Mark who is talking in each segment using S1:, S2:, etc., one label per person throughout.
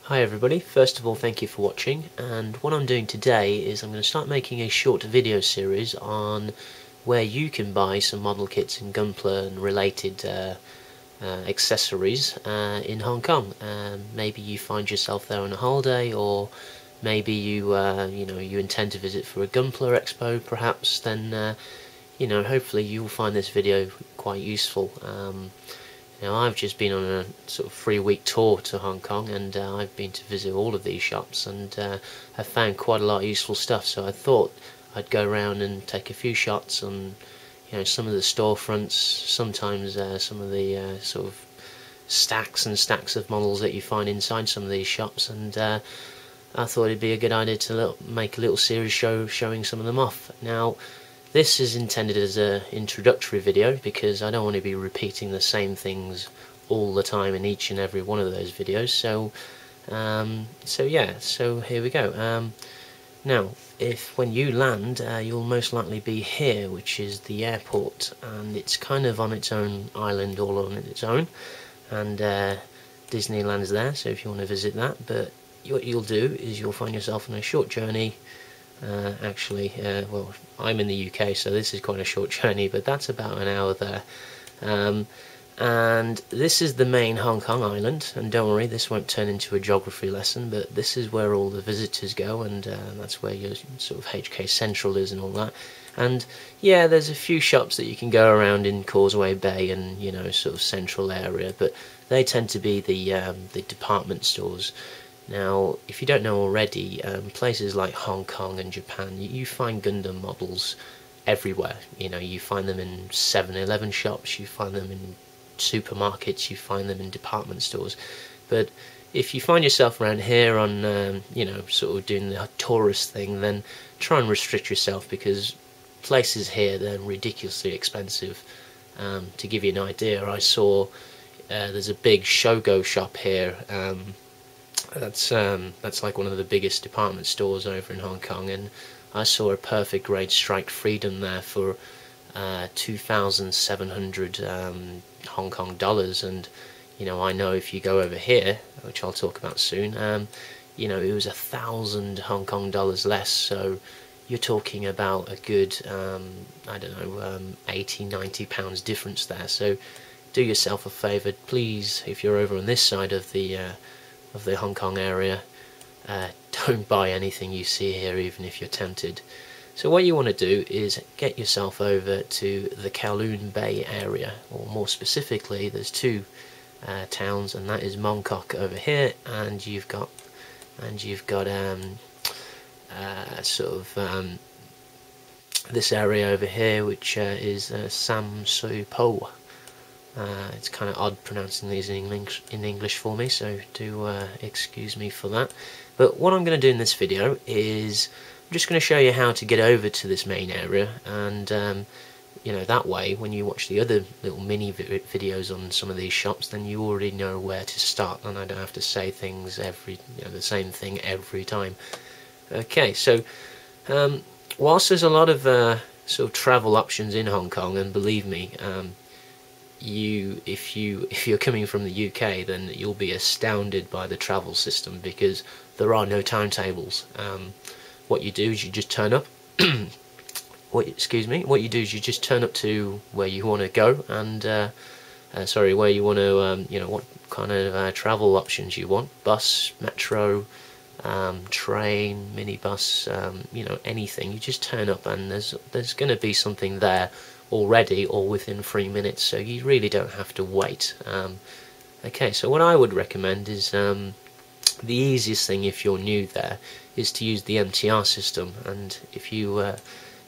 S1: Hi everybody, first of all thank you for watching, and what I'm doing today is I'm going to start making a short video series on where you can buy some model kits and Gunpla and related accessories in Hong Kong. Maybe you find yourself there on a holiday, or maybe you intend to visit for a Gunpla expo perhaps. Then hopefully you'll find this video quite useful. Now I've just been on a sort of 3-week tour to Hong Kong, and I've been to visit all of these shops, and I've found quite a lot of useful stuff. So I thought I'd go around and take a few shots on some of the storefronts, sometimes some of the sort of stacks and stacks of models that you find inside some of these shops, and I thought it'd be a good idea to make a little series showing some of them off. Now this is intended as an introductory video because I don't want to be repeating the same things all the time in each and every one of those videos. So here we go. Now, when you land, you'll most likely be here, which is the airport, and it's kind of on its own island, all on its own, and Disneyland's there. So if you want to visit that, but what you'll do is you'll find yourself on a short journey. Well, I'm in the UK, so this is quite a short journey, but that's about an hour there. And this is the main Hong Kong island, and don't worry, this won't turn into a geography lesson, but this is where all the visitors go, and that's where your sort of HK Central is and all that. And yeah, there's a few shops that you can go around in Causeway Bay and sort of central area, but they tend to be the department stores. Now, if you don't know already, places like Hong Kong and Japan, you find Gundam models everywhere. You find them in 7-Eleven shops, you find them in supermarkets, you find them in department stores. But if you find yourself around here on, sort of doing the tourist thing, then try and restrict yourself, because places here, they're ridiculously expensive. To give you an idea, I saw there's a big Shogo shop here. That's like one of the biggest department stores over in Hong Kong, and I saw a perfect grade Strike Freedom there for 2,700 Hong Kong dollars, and I know if you go over here, which I'll talk about soon, it was 1,000 Hong Kong dollars less. So you're talking about a good I don't know, 80-90 pounds difference there. So do yourself a favour, please, if you're over on this side of the Hong Kong area, don't buy anything you see here, even if you're tempted. So what you want to do is get yourself over to the Kowloon Bay area, or more specifically, there's two towns, and that is Mongkok over here, and you've got this area over here, which is Sam Sui Po. It's kind of odd pronouncing these in English for me, so do excuse me for that. But what I'm going to do in this video is I'm just going to show you how to get over to this main area, and that way when you watch the other little mini videos on some of these shops, then you already know where to start, and I don't have to say things the same thing every time. Okay, so whilst there's a lot of sort of travel options in Hong Kong, and believe me, if you're coming from the UK, then you'll be astounded by the travel system, because there are no timetables. What you do is you just turn up. What you do is you just turn up to where you want to go, and where you want to, what kind of travel options you want: bus, metro, train, minibus, anything. You just turn up, and there's going to be something there already, or within 3 minutes, so you really don't have to wait. Okay, so what I would recommend is the easiest thing if you're new there is to use the MTR system, and if you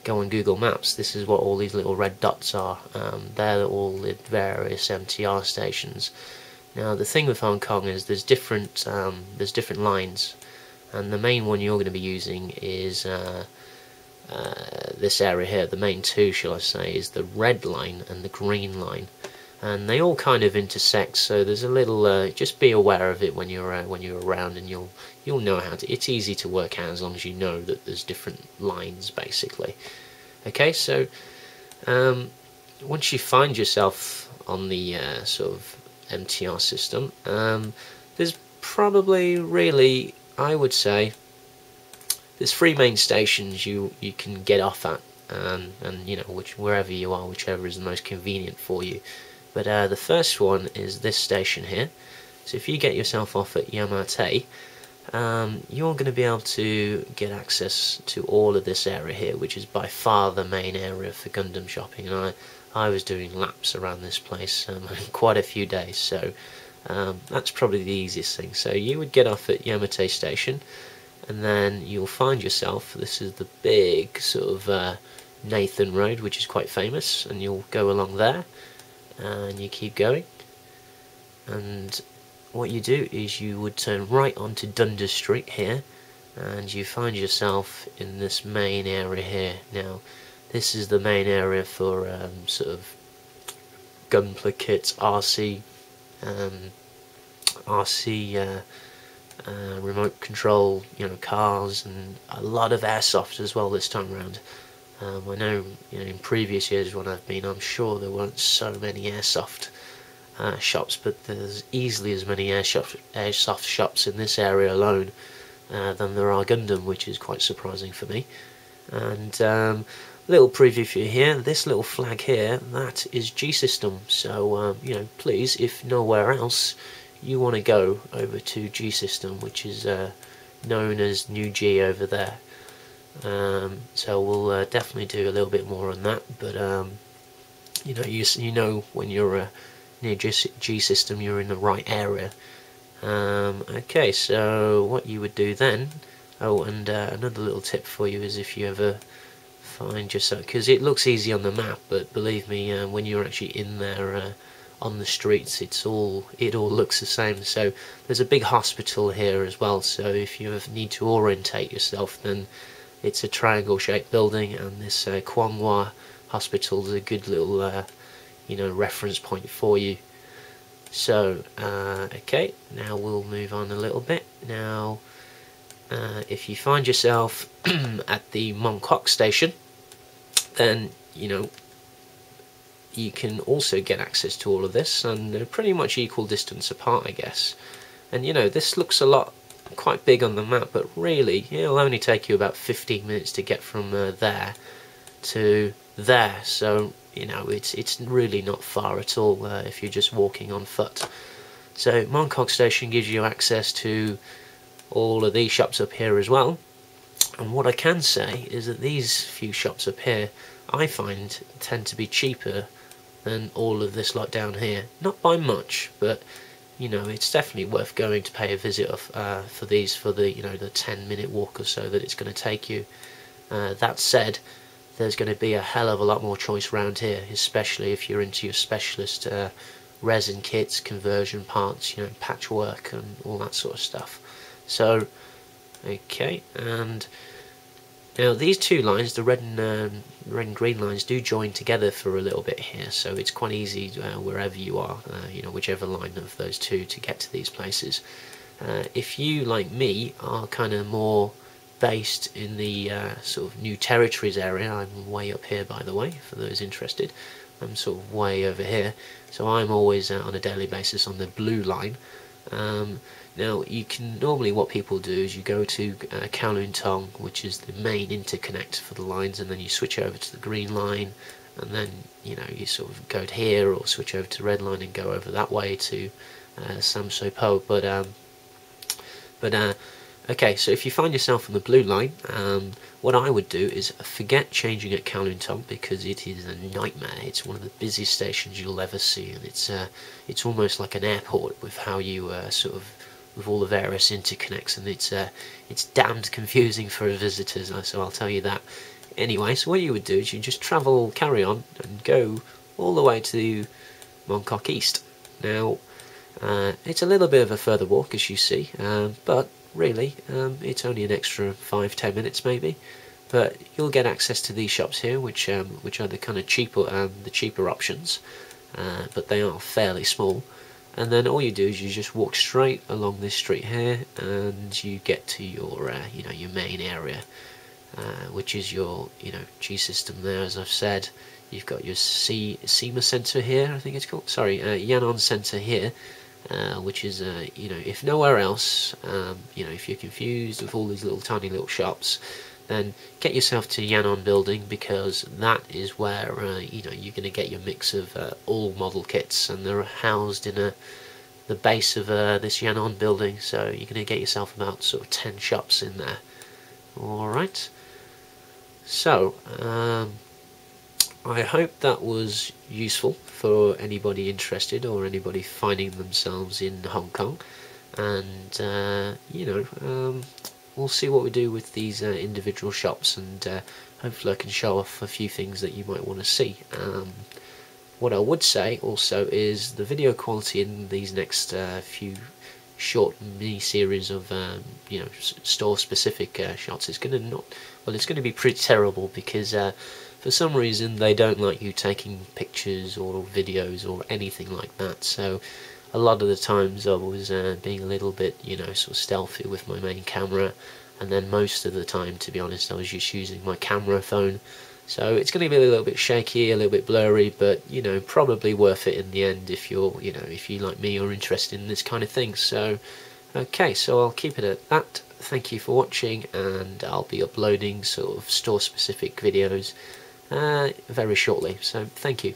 S1: go on Google Maps, this is what all these little red dots are. They're all the various MTR stations. Now the thing with Hong Kong is there's different lines, and the main one you're going to be using is this area here. The main two, shall I say, is the red line and the green line, and they all kind of intersect. So there's a little. Just be aware of it when you're around, and you'll know how to. It's easy to work out as long as you know that there's different lines, basically. Okay, so once you find yourself on the sort of MTR system, there's probably, really, I would say, there's 3 main stations you can get off at, and you know, wherever you are, whichever is the most convenient for you. But the first one is this station here. So if you get yourself off at Yamate, you're going to be able to get access to all of this area here, which is by far the main area for Gundam shopping. And I was doing laps around this place quite a few days, so that's probably the easiest thing. So you would get off at Yamate Station, and then you'll find yourself, this is the big sort of Nathan Road, which is quite famous, and you'll go along there, and you keep going, and what you do is you would turn right onto Dundas Street here, and you find yourself in this main area here. Now, this is the main area for sort of gunpla kits, RC remote control, you know, cars, and a lot of airsoft as well this time around. I know, you know, in previous years when I've been, I'm sure there weren't so many airsoft shops, but there's easily as many airsoft shops in this area alone than there are Gundam, which is quite surprising for me. And little preview for you here, this little flag here, that is G-System. So you know, please, if nowhere else, you want to go over to G-System, which is known as New G over there. So we'll definitely do a little bit more on that, but you know, you know when you're near G-System, you're in the right area. Okay, so what you would do then, oh, and another little tip for you is if you ever find yourself, because it looks easy on the map, but believe me, when you're actually in there on the streets, it all looks the same. So there's a big hospital here as well, so if you ever need to orientate yourself, then it's a triangle shaped building, and this Kwanghwa hospital is a good little you know, reference point for you. So okay, now we'll move on a little bit. Now if you find yourself at the Mongkok station, then you know you can also get access to all of this, and they're pretty much equal distance apart, I guess. And you know, this looks a lot quite big on the map, but really it'll only take you about 15 minutes to get from there to there. So you know, it's really not far at all if you're just walking on foot. So Mongkok Station gives you access to all of these shops up here as well. And what I can say is that these few shops up here, I find, tend to be cheaper than all of this lot down here. Not by much, but you know, it's definitely worth going to pay a visit for these, for the, you know, the 10-minute walk or so that it's going to take you. That said, there's going to be a hell of a lot more choice around here, especially if you're into your specialist resin kits, conversion parts, you know, patchwork and all that sort of stuff. So, okay, and now these two lines, the red and green lines, do join together for a little bit here, so it's quite easy wherever you are, you know, whichever line of those two to get to these places. If you, like me, are kind of more based in the sort of New Territories area, I'm way up here by the way, for those interested. I'm sort of way over here, so I'm always on a daily basis on the blue line. Now you can, normally what people do is you go to Kowloon Tong, which is the main interconnect for the lines, and then you switch over to the green line, and then you know, you sort of go to here or switch over to red line and go over that way to Samso Po. But okay, so if you find yourself on the blue line, what I would do is forget changing at Kowloon Tong, because it is a nightmare. It's one of the busiest stations you'll ever see, and it's almost like an airport with how you sort of, with all the various interconnects, and it's damned confusing for visitors, so I'll tell you that. Anyway, so what you would do is you just carry on and go all the way to Mongkok East. Now it's a little bit of a further walk, as you see, but really it's only an extra 5-10 minutes maybe, but you'll get access to these shops here, which are the kind of cheaper options, but they are fairly small. And then all you do is you just walk straight along this street here, and you get to your you know, your main area, which is your, you know, G-System there, as I've said. You've got your SEMA Centre here, I think it's called, sorry, Yan'an Centre here, which is, you know, if nowhere else, you know, if you're confused with all these little tiny little shops, then get yourself to Yanon Building, because that is where you know, you're going to get your mix of all model kits, and they're housed in the base of this Yanon Building, so you're going to get yourself about sort of 10 shops in there. Alright, so I hope that was useful for anybody interested or anybody finding themselves in Hong Kong, and you know, we'll see what we do with these individual shops, and hopefully I can show off a few things that you might want to see. What I would say also is the video quality in these next few short mini series of you know, store specific shots is going to it's going to be pretty terrible, because for some reason they don't like you taking pictures or videos or anything like that. So a lot of the times I was being a little bit, you know, sort of stealthy with my main camera, and then most of the time, to be honest, I was just using my camera phone. So it's going to be a little bit shaky, a little bit blurry, but, you know, probably worth it in the end if you're, you know, if you like me are interested in this kind of thing. So okay, so I'll keep it at that. Thank you for watching, and I'll be uploading sort of store specific videos very shortly, so thank you.